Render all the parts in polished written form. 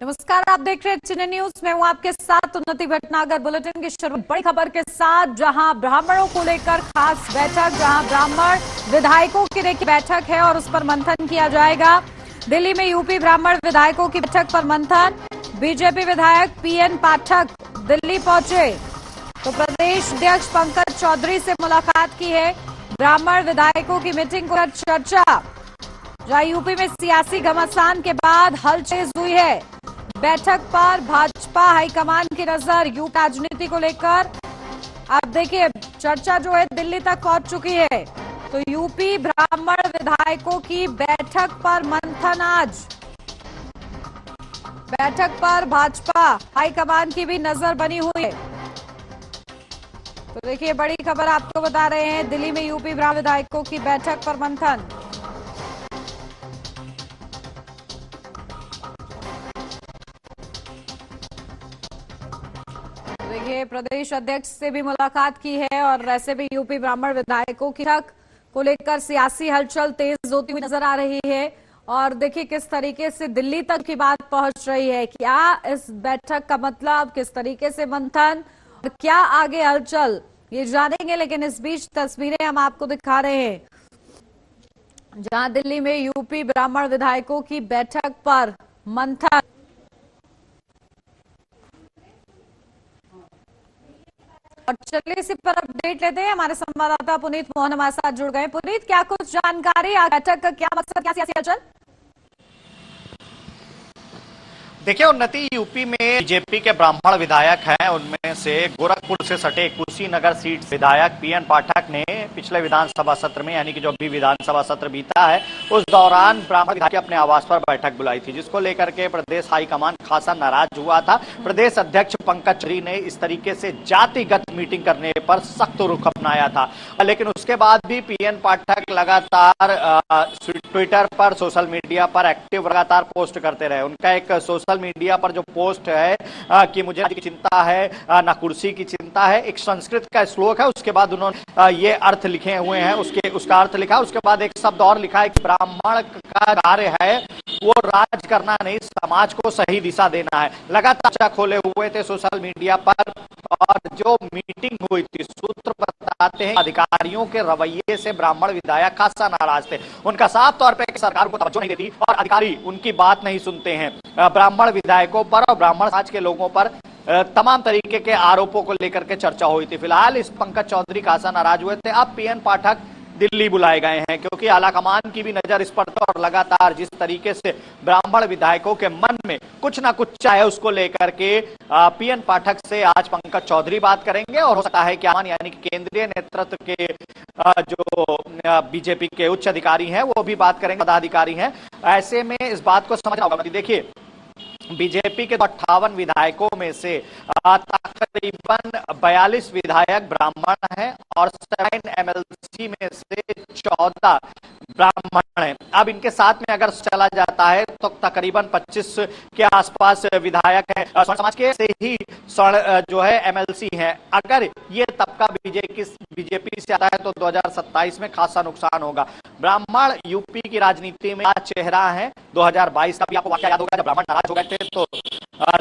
नमस्कार, आप देख रहे हैं चिन्ह न्यूज। मैं हूं आपके साथ उन्नति भटनागर। बुलेटिन की शुरुआत बड़ी खबर के साथ, जहां ब्राह्मणों को लेकर खास बैठक, जहां ब्राह्मण विधायकों की देखिए बैठक है और उस पर मंथन किया जाएगा। दिल्ली में यूपी ब्राह्मण विधायकों की बैठक पर मंथन। बीजेपी विधायक पीएन पाठक दिल्ली पहुंचे तो प्रदेश अध्यक्ष पंकज चौधरी से मुलाकात की है। ब्राह्मण विधायकों की मीटिंग को चर्चा, जहां यूपी में सियासी घमासान के बाद हलचल हुई है। बैठक पर भाजपा हाईकमान की नजर यूपी राजनीति को लेकर। अब देखिए चर्चा जो है दिल्ली तक पहुंच चुकी है, तो यूपी ब्राह्मण विधायकों की बैठक पर मंथन आज। बैठक पर भाजपा हाईकमान की भी नजर बनी हुई है। तो देखिए बड़ी खबर आपको बता रहे हैं, दिल्ली में यूपी ब्राह्मण विधायकों की बैठक पर मंथन। देखिए प्रदेश अध्यक्ष से भी मुलाकात की है और वैसे भी यूपी ब्राह्मण विधायकों की बैठक को लेकर सियासी हलचल तेज होती हुई नजर आ रही है। और देखिए किस तरीके से दिल्ली तक की बात पहुंच रही है। क्या इस बैठक का मतलब, किस तरीके से मंथन और क्या आगे हलचल, ये जानेंगे। लेकिन इस बीच तस्वीरें हम आपको दिखा रहे हैं, जहां दिल्ली में यूपी ब्राह्मण विधायकों की बैठक पर मंथन। और चलिए इसी पर अपडेट लेते हैं। हमारे संवाददाता पुनीत मोहन हमारे साथ जुड़ गए। पुनीत, क्या कुछ जानकारी, बैठक का क्या मकसद, क्या सियासी हलचल? देखिए उन्नति, यूपी में बीजेपी के ब्राह्मण विधायक हैं, उनमें से गोरखपुर से सटे कुशीनगर सीट विधायक पीएन पाठक ने पिछले विधानसभा सत्र में, यानी कि जो अभी विधानसभा सत्र बीता है, उस दौरान ब्राह्मण विधायक के अपने आवास पर बैठक बुलाई थी, जिसको लेकर के प्रदेश हाईकमान खासा नाराज हुआ था। प्रदेश अध्यक्ष पंकज चौधरी ने इस तरीके से जातिगत मीटिंग करने पर सख्त रुख अपनाया था। लेकिन उसके बाद भी पीएन पाठक लगातार ट्विटर पर, सोशल मीडिया पर एक्टिव लगातार पोस्ट करते रहे। उनका एक सोशल मीडिया पर जो पोस्ट है कि मुझे राज्य की चिंता है ना कुर्सी की चिंता है, एक संस्कृत का श्लोक है, उसके बाद उन्होंने ये अर्थ लिखे हुए हैं, उसका अर्थ लिखा, उसके बाद एक शब्द और लिखा है कि ब्राह्मण का कार्य है वो राज करना नहीं, समाज को सही दिशा देना है। लगातार चर्चा खोले हुए थे सोशल मीडिया पर। और जो मीटिंग हुई थी, सूत्र बताते हैं अधिकारियों के रवैये से ब्राह्मण विधायक खासा नाराज थे। उनका साफ तौर पर सरकार को तवज्जो नहीं देती और अधिकारी उनकी बात नहीं सुनते हैं। ब्राह्मण विधायकों पर और ब्राह्मण समाज के लोगों पर तमाम तरीके के आरोपों को लेकर के चर्चा हुई थी। फिलहाल इस पंकज चौधरी खासा नाराज हुए थे। अब पीएन पाठक दिल्ली बुलाए गए हैं, क्योंकि आलाकमान की भी नजर इस पर थी और लगातार जिस तरीके से ब्राह्मण विधायकों के मन में कुछ ना कुछ चाहे, उसको लेकर के पीएन पाठक से आज पंकज चौधरी बात करेंगे। और हो सकता है कि यानी कि केंद्रीय नेतृत्व के जो बीजेपी के उच्च अधिकारी हैं वो भी बात करेंगे, पदाधिकारी हैं। ऐसे में इस बात को समझना होगा। देखिए बीजेपी के 58 विधायकों में से तकरीबन 42 विधायक ब्राह्मण हैं और 7 एमएलसी में से 14 ब्राह्मण हैं। अब इनके साथ में अगर चला जाता है तो तकरीबन 25 के आसपास विधायक हैं, समाज के से ही जो है एमएलसी हैं। अगर ये तबका बीजेपी से आता है तो 2027 में खासा नुकसान होगा। ब्राह्मण यूपी की राजनीति में आज चेहरा है। 2022 का भी आपको वाकया याद होगा, जब ब्राह्मण नाराज हो गए थे तो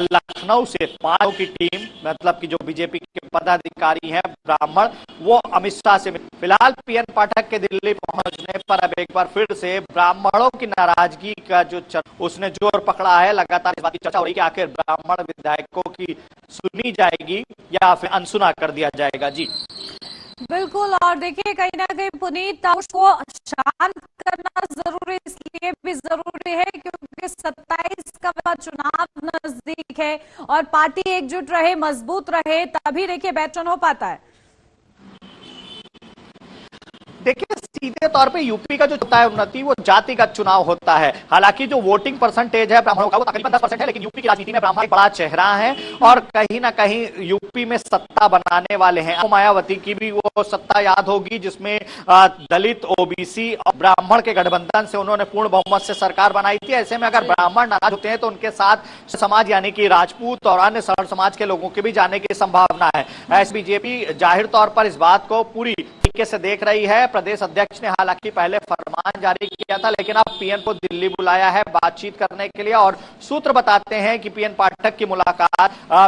लखनऊ से 5 की टीम, मतलब कि जो बीजेपी के पदाधिकारी हैं ब्राह्मण, वो अमित शाह से मिले। फिलहाल पीएन पाठक के दिल्ली पहुंचने पर अब एक बार फिर से ब्राह्मणों की नाराजगी का जो उसने जोर पकड़ा है। लगातार इस बात की चर्चा हो रही है कि आखिर ब्राह्मण विधायकों की सुनी जाएगी या फिर अनसुना कर दिया जाएगा। जी बिल्कुल। और देखिए कहीं ना कहीं पुनीत, उसको शांत करना जरूरी इसलिए भी जरूरी है क्योंकि 27 का चुनाव नजदीक है और पार्टी एकजुट रहे, मजबूत रहे, तभी देखिए बैठन हो पाता है। देखिए सीधे तौर पे यूपी का जो होता है उन्नति, वो जातिगत चुनाव होता है। हालांकि जो वोटिंग परसेंटेज है ब्राह्मणों का वो तकरीबन 10% है, लेकिन यूपी की राजनीति में ब्राह्मण एक बड़ा चेहरा है और कहीं ना कहीं यूपी में सत्ता बनाने वाले हैं। मायावती की भी वो सत्ता याद होगी, जिसमें दलित, ओबीसी और ब्राह्मण के गठबंधन से उन्होंने पूर्ण बहुमत से सरकार बनाई थी। ऐसे में अगर ब्राह्मण नाराज होते हैं तो उनके साथ समाज यानी कि राजपूत और अन्य सवर्ण समाज के लोगों के भी जाने की संभावना है। बीजेपी जाहिर तौर पर इस बात को पूरी तरीके से देख रही है। प्रदेश अध्यक्ष ने हालांकि पहले फरमान जारी किया था, लेकिन अब पीएन को दिल्ली बुलाया है बातचीत करने के लिए। और सूत्र बताते हैं कि पीएन पाठक की मुलाकात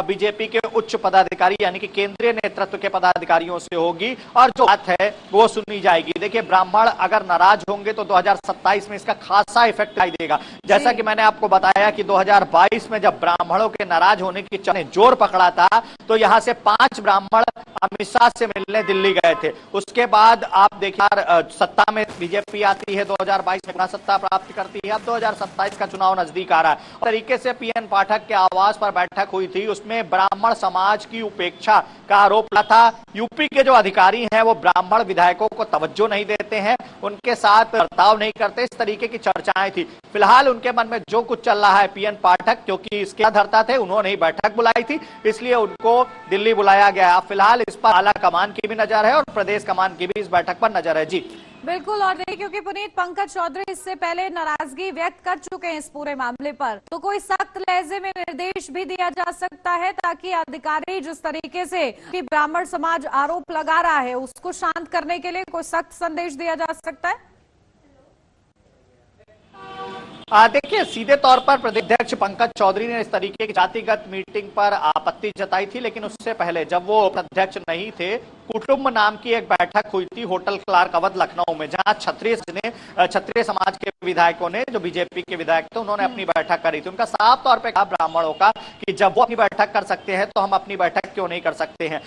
बीजेपी के उच्च पदाधिकारी यानी कि केंद्रीय नेतृत्व के पदाधिकारियों से होगी और जो बात है वो सुनी जाएगी। देखिए, ब्राह्मण अगर नाराज होंगे तो 2027 में इसका खासा इफेक्ट दिखाई देगा। जैसा कि मैंने आपको बताया कि 2022 में जब ब्राह्मणों के नाराज होने की चल ने जोर पकड़ा था तो यहां से 5 ब्राह्मण अमित शाह से मिलने दिल्ली गए थे। उसके बाद आप देखिए सत्ता में बीजेपी आती है, 2022 में सत्ता प्राप्त करती है। अब 2027 का चुनाव नजदीक आ रहा है। तरीके से पीएन पाठक के आवास पर बैठक हुई थी, उसमें ब्राह्मण समाज की उपेक्षा का आरोप लगा था। यूपी के जो अधिकारी हैं वो ब्राह्मण विधायकों को तवज्जो नहीं देते हैं, उनके साथ बर्ताव नहीं करते, इस तरीके की चर्चाएं थी। फिलहाल उनके मन में जो कुछ चल रहा है, पीएन पाठक क्योंकि इसके धरता थे, उन्होंने ही बैठक बुलाई थी, इसलिए उनको दिल्ली बुलाया गया। फिलहाल इस पर आला कमान की भी नजर है और प्रदेश कमान की भी इस बैठक पर नजर है। जी बिल्कुल। और देखिए, क्योंकि पुनीत पंकज चौधरी इससे पहले नाराजगी व्यक्त कर चुके हैं इस पूरे मामले पर, तो कोई सख्त लहजे में निर्देश भी दिया जा सकता है ताकि अधिकारी जिस तरीके से कि ब्राह्मण समाज आरोप लगा रहा है उसको शांत करने के लिए कोई सख्त संदेश दिया जा सकता है। देखिए, सीधे तौर पर प्रदेश अध्यक्ष पंकज चौधरी ने इस तरीके की जातिगत मीटिंग पर आपत्ति जताई थी, लेकिन उससे पहले जब वो अध्यक्ष नहीं थे, कुटुंब नाम की एक बैठक हुई थी होटल क्लार्क अवध लखनऊ में, जहां क्षत्रिय समाज के विधायकों ने, जो बीजेपी के विधायक थे, उन्होंने अपनी बैठक करी थी। उनका साफ तौर पे कहा ब्राह्मणों का कि जब वो अपनी बैठक कर सकते हैं तो हम अपनी बैठक क्यों नहीं कर सकते हैं।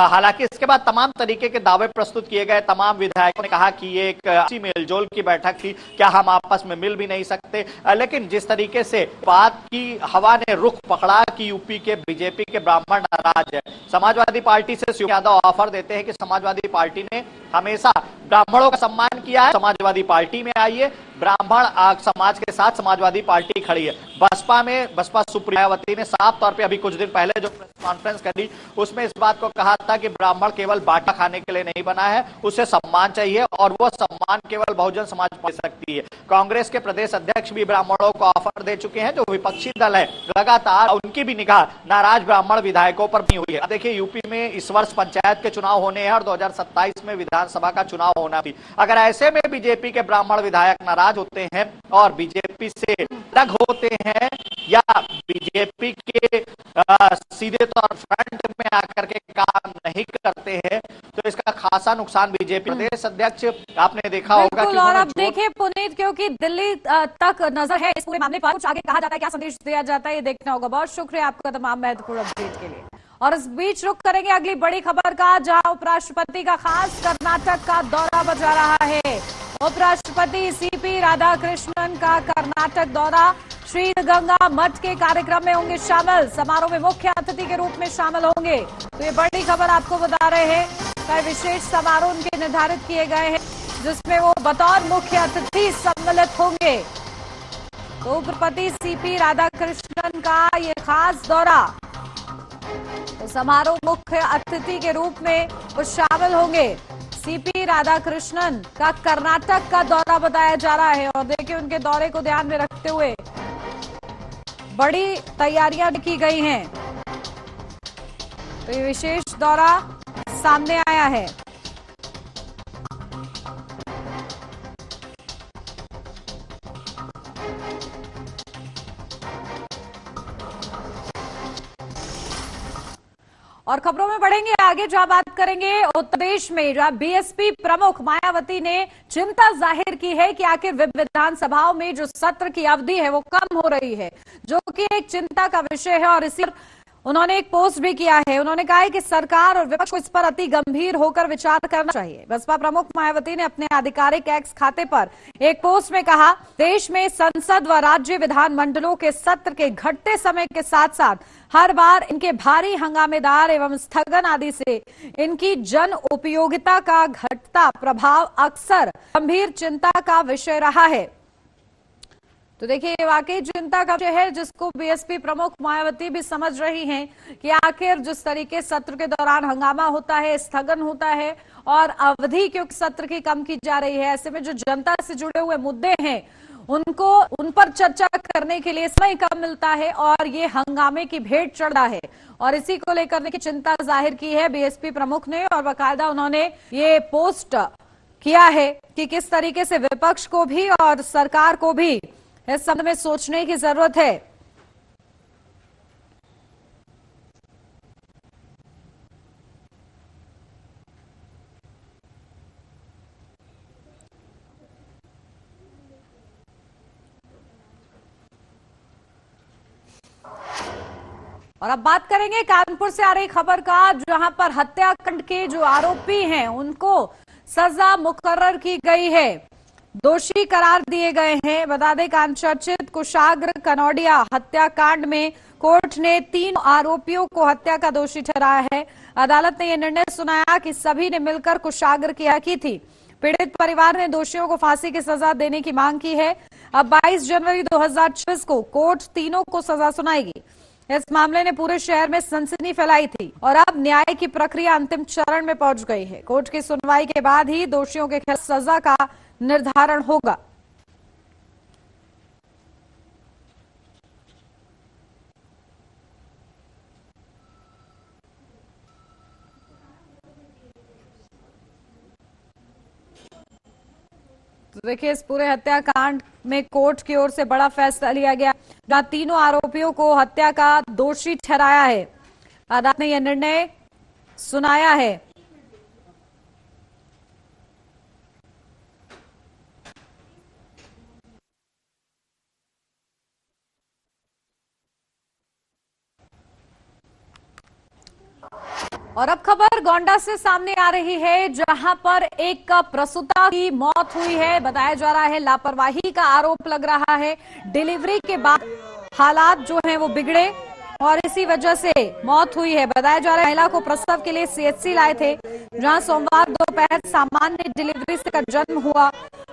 हालांकि इसके बाद तमाम तरीके के दावे प्रस्तुत किए गए। तमाम विधायकों ने कहा कि ये एक अच्छी मेलजोल की बैठक थी, क्या हम आपस में मिल भी नहीं सकते। लेकिन जिस तरीके से बात की हवा ने रुख पकड़ा कि यूपी के बीजेपी के ब्राह्मण नाराज है, समाजवादी पार्टी से शिव यादव ऑफर देते हैं कि समाजवादी पार्टी ने हमेशा ब्राह्मणों का सम्मान किया है, समाजवादी पार्टी में आइए, ब्राह्मण समाज के साथ समाजवादी पार्टी खड़ी है। बसपा सुप्रियावती ने साफ तौर पे अभी कुछ दिन पहले जो प्रेस कॉन्फ्रेंस करी उसमें इस बात को कहा था कि ब्राह्मण केवल बाटा खाने के लिए नहीं बना है, उसे सम्मान चाहिए और वो सम्मान केवल बहुजन समाज दे सकती है। कांग्रेस के प्रदेश अध्यक्ष भी ब्राह्मणों को ऑफर दे चुके हैं, जो विपक्षी दल है लगातार उनकी भी निगाह नाराज ब्राह्मण विधायकों पर भी हुई है। देखिए, यूपी में इस वर्ष पंचायत के चुनाव होने हैं और 2027 में विधानसभा का चुनाव होना भी। अगर ऐसे में बीजेपी के ब्राह्मण विधायक नाराज होते हैं और बीजेपी से अलग होते हैं या बीजेपी के सीधे तौर फ्रंट में आकर के काम नहीं करते हैं, तो इसका खासा नुकसान बीजेपी प्रदेश अध्यक्ष आपने देखा होगा कि। और अब देखिए पुनीत, क्योंकि दिल्ली तक नजर है इस पूरे मामले पर, कुछ आगे कहा जाता है, क्या संदेश दिया जाता है, ये देखना होगा। बहुत शुक्रिया आपका तमाम महत्वपूर्ण अपडेट के लिए। और इस बीच रुक करेंगे अगली बड़ी खबर का, जहां उपराष्ट्रपति का खास कर्नाटक का दौरा बजा रहा है। उपराष्ट्रपति सीपी राधाकृष्णन का कर्नाटक दौरा, श्री गंगा मठ के कार्यक्रम में होंगे शामिल, समारोह में मुख्य अतिथि के रूप में शामिल होंगे। तो ये बड़ी खबर आपको बता रहे हैं, कई विशेष समारोह उनके निर्धारित किए गए हैं जिसमें वो बतौर मुख्य अतिथि सम्मिलित होंगे। तो उपराष्ट्रपति सीपी राधाकृष्णन का ये खास दौरा, तो समारोह मुख्य अतिथि के रूप में वो शामिल होंगे। सीपी राधाकृष्णन का कर्नाटक का दौरा बताया जा रहा है और देखिए उनके दौरे को ध्यान में रखते हुए बड़ी तैयारियां की गई हैं। तो ये विशेष दौरा सामने आया है। और खबरों में बढ़ेंगे आगे, जहां बात करेंगे उत्तर प्रदेश में, जहां बीएसपी प्रमुख मायावती ने चिंता जाहिर की है कि आखिर विधानसभाओं में जो सत्र की अवधि है वो कम हो रही है, जो कि एक चिंता का विषय है। और इसी उन्होंने एक पोस्ट भी किया है। उन्होंने कहा है कि सरकार और विपक्ष को इस पर अति गंभीर होकर विचार करना चाहिए। बसपा प्रमुख मायावती ने अपने आधिकारिक एक्स खाते पर एक पोस्ट में कहा, देश में संसद व राज्य विधानमंडलों के सत्र के घटते समय के साथ साथ हर बार इनके भारी हंगामेदार एवं स्थगन आदि से इनकी जन उपयोगिता का घटता प्रभाव अक्सर गंभीर चिंता का विषय रहा है। तो देखिए, वाकई चिंता का विषय है जिसको बीएसपी प्रमुख मायावती भी समझ रही हैं कि आखिर जिस तरीके सत्र के दौरान हंगामा होता है, स्थगन होता है और अवधि क्योंकि सत्र की कम की जा रही है, ऐसे में जो जनता से जुड़े हुए मुद्दे हैं उन पर चर्चा करने के लिए समय कम मिलता है और ये हंगामे की भेंट चढ़ रहा है। और इसी को लेकर की चिंता जाहिर की है बीएसपी प्रमुख ने और बाकायदा उन्होंने ये पोस्ट किया है कि किस तरीके से विपक्ष को भी और सरकार को भी इस संबंध में सोचने की जरूरत है। और अब बात करेंगे कानपुर से आ रही खबर का, जहां पर हत्याकांड के जो आरोपी हैं उनको सजा मुकर्रर की गई है, दोषी करार दिए गए हैं। बता दें कांचर्चित कुशाग्र कनौडिया हत्याकांड में कोर्ट ने 3 आरोपियों को हत्या का दोषी ठहराया है। अदालत ने यह निर्णय सुनाया कि सभी ने मिलकर कुशाग्र की हत्या की थी। पीड़ित परिवार ने दोषियों को फांसी की सजा देने की मांग की है। अब 22 जनवरी 2024 को कोर्ट तीनों को सजा सुनाएगी। इस मामले ने पूरे शहर में सनसनी फैलाई थी और अब न्याय की प्रक्रिया अंतिम चरण में पहुंच गई है। कोर्ट की सुनवाई के बाद ही दोषियों के खिलाफ सजा का निर्धारण होगा। तो देखिए, इस पूरे हत्याकांड में कोर्ट की ओर से बड़ा फैसला लिया गया, जहां तीनों आरोपियों को हत्या का दोषी ठहराया है। अदालत ने यह निर्णय सुनाया है। और अब खबर गोंडा से सामने आ रही है, जहां पर एक प्रसूता की मौत हुई है। बताया जा रहा है लापरवाही का आरोप लग रहा है। डिलीवरी के बाद हालात जो हैं वो बिगड़े और इसी वजह से मौत हुई है। बताया जा रहा है महिला को प्रसव के लिए सीएचसी लाए थे, जहां सोमवार दोपहर सामान्य डिलीवरी से जन्म हुआ।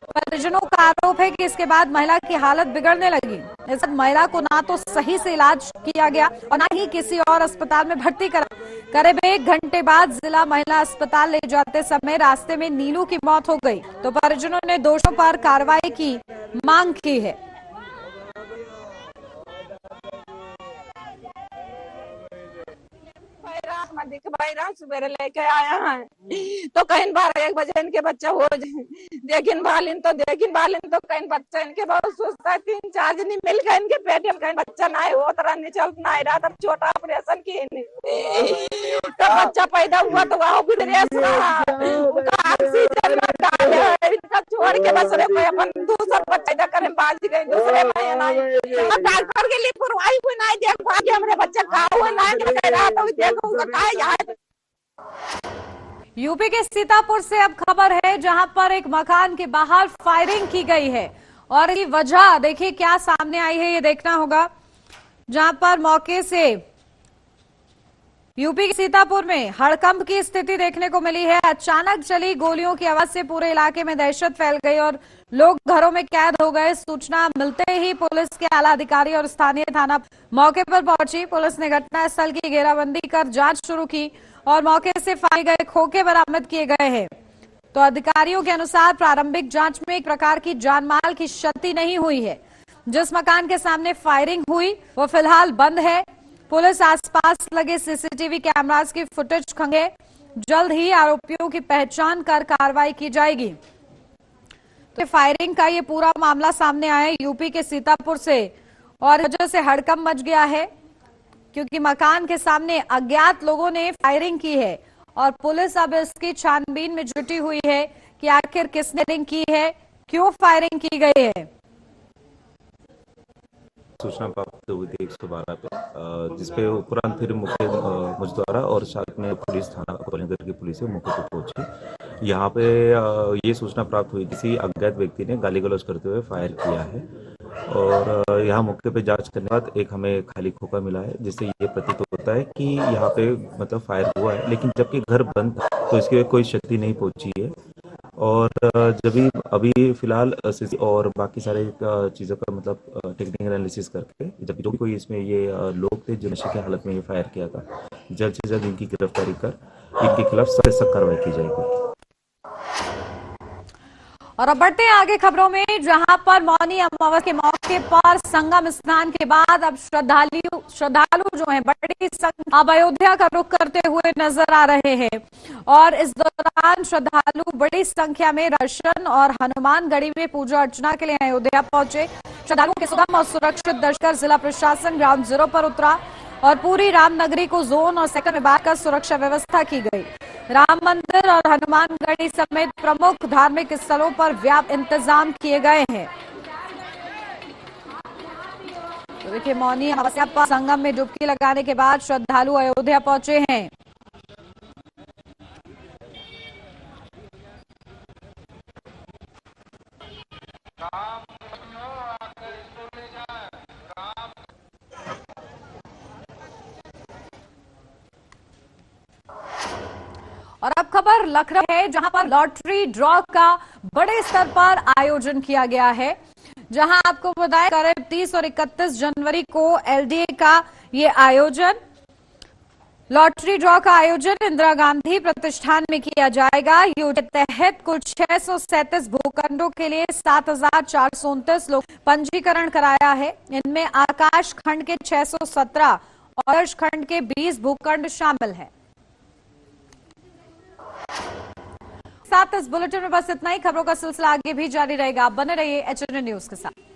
परिजनों का आरोप है कि इसके बाद महिला की हालत बिगड़ने लगी। इस बाद महिला को ना तो सही से इलाज किया गया और ना ही किसी और अस्पताल में भर्ती करा। करीब 1 घंटे बाद जिला महिला अस्पताल ले जाते समय रास्ते में नीलू की मौत हो गई। तो परिजनों ने दोषियों पर कार्रवाई की मांग की है। भाई रात सवेरे लेके आया है तो कहीं बार 1 बजे इनके बच्चा हो देखिन बालिन तो कहीं बच्चा इनके बहुत सुस्त है। 3-4 दिन मिल गए इनके पेट में, कहीं बच्चा ना हो तरह नहीं चल ना रहा। तब छोटा ऑपरेशन किए तो बच्चा पैदा हुआ तो वहाँ विदेश रहा, ऑक्सीजन इनका छोड़ के बस कोई अपन दूसरा बच्चा करे बाज गए दूसरे में ना डॉक्टर के लिए पुरवाई कोई नहीं देख पा के हमरे बच्चा का हुआ ना कह रहा तो देखो उसका का यहाँ। यूपी के सीतापुर से अब खबर है, जहां पर एक मकान के बाहर फायरिंग की गई है और ये वजह देखिए क्या सामने आई है, ये देखना होगा। जहां पर मौके से यूपी के सीतापुर में हड़कंप की स्थिति देखने को मिली है। अचानक चली गोलियों की आवाज से पूरे इलाके में दहशत फैल गई और लोग घरों में कैद हो गए। सूचना मिलते ही पुलिस के आला अधिकारी और स्थानीय थाना मौके पर पहुंची। पुलिस ने घटनास्थल की घेराबंदी कर जांच शुरू की और मौके से पाए गए खोखे बरामद किए गए हैं। तो अधिकारियों के अनुसार प्रारंभिक जांच में एक प्रकार की जानमाल की क्षति नहीं हुई है। जिस मकान के सामने फायरिंग हुई वो फिलहाल बंद है। पुलिस आसपास लगे सीसीटीवी कैमरास की फुटेज खंगे। जल्द ही आरोपियों की पहचान कर कार्रवाई की जाएगी। तो फायरिंग का ये पूरा मामला सामने आया है यूपी के सीतापुर से और वजह से हड़कंप मच गया है, क्योंकि मकान के सामने अज्ञात लोगों ने फायरिंग की है और पुलिस अब इसकी छानबीन में जुटी हुई है कि आखिर किसने फायरिंग की है, क्यों फायरिंग की गई है। सूचना प्राप्त हुई थी 112 पे, जिसपे उपरांत फिर मुख्य मुजद्वारा और साथ में पुलिस थाना कौशलनगर की पुलिस मौके पर पहुंची। यहाँ पे ये सूचना प्राप्त हुई, किसी अज्ञात व्यक्ति ने गाली गलौज करते हुए फायर किया है और यहाँ मौके पे जांच करने के बाद एक हमें खाली खोखा मिला है, जिससे ये प्रतीत होता है कि यहाँ पे मतलब फायर हुआ है, लेकिन जबकि घर बंद था तो इसके कोई क्षति नहीं पहुंची है। और जब अभी फिलहाल और बाकी सारे चीज़ों का मतलब टेक्निकल एनालिसिस करके जब जो भी कोई इसमें ये लोग थे जो नशे की हालत में ये फायर किया था, जल्द से जल्द इनकी गिरफ्तारी कर इनके खिलाफ सख्त कार्रवाई की जाएगी। और अब बढ़ते हैं आगे खबरों में, जहां पर मौनी अमावस्या के मौके पर संगम स्नान के बाद अब श्रद्धालु जो हैं बड़ी संख्या अब अयोध्या का रुख करते हुए नजर आ रहे हैं। और इस दौरान श्रद्धालु बड़ी संख्या में दर्शन और हनुमानगढ़ी में पूजा अर्चना के लिए अयोध्या पहुंचे। श्रद्धालुओं के सुगम और सुरक्षित दर्शन कर जिला प्रशासन ग्राउंड जीरो पर उतरा और पूरी रामनगरी को जोन और सेक्टर में बांटकर सुरक्षा व्यवस्था की गई। राम मंदिर और हनुमानगढ़ी समेत प्रमुख धार्मिक स्थलों पर व्यापक इंतजाम किए गए हैं। तो देखिए, मौनी अमावस्या पर संगम में डुबकी लगाने के बाद श्रद्धालु अयोध्या पहुंचे हैं। और अब खबर लखनऊ है, जहां पर लॉटरी ड्रॉ का बड़े स्तर पर आयोजन किया गया है। जहां आपको बताएं करीब 30 और 31 जनवरी को एलडीए का ये आयोजन, लॉटरी ड्रॉ का आयोजन इंदिरा गांधी प्रतिष्ठान में किया जाएगा। योजना के तहत कुल 637 भूखंडों के लिए 7,429 लोग पंजीकरण कराया है। इनमें आकाश खंड के 617 और आदर्श खंड के 20 भूखंड शामिल हैं। साथ इस बुलेटिन में बस इतना ही। खबरों का सिलसिला आगे भी जारी रहेगा। आप बने रहिए एचएनएन न्यूज के साथ।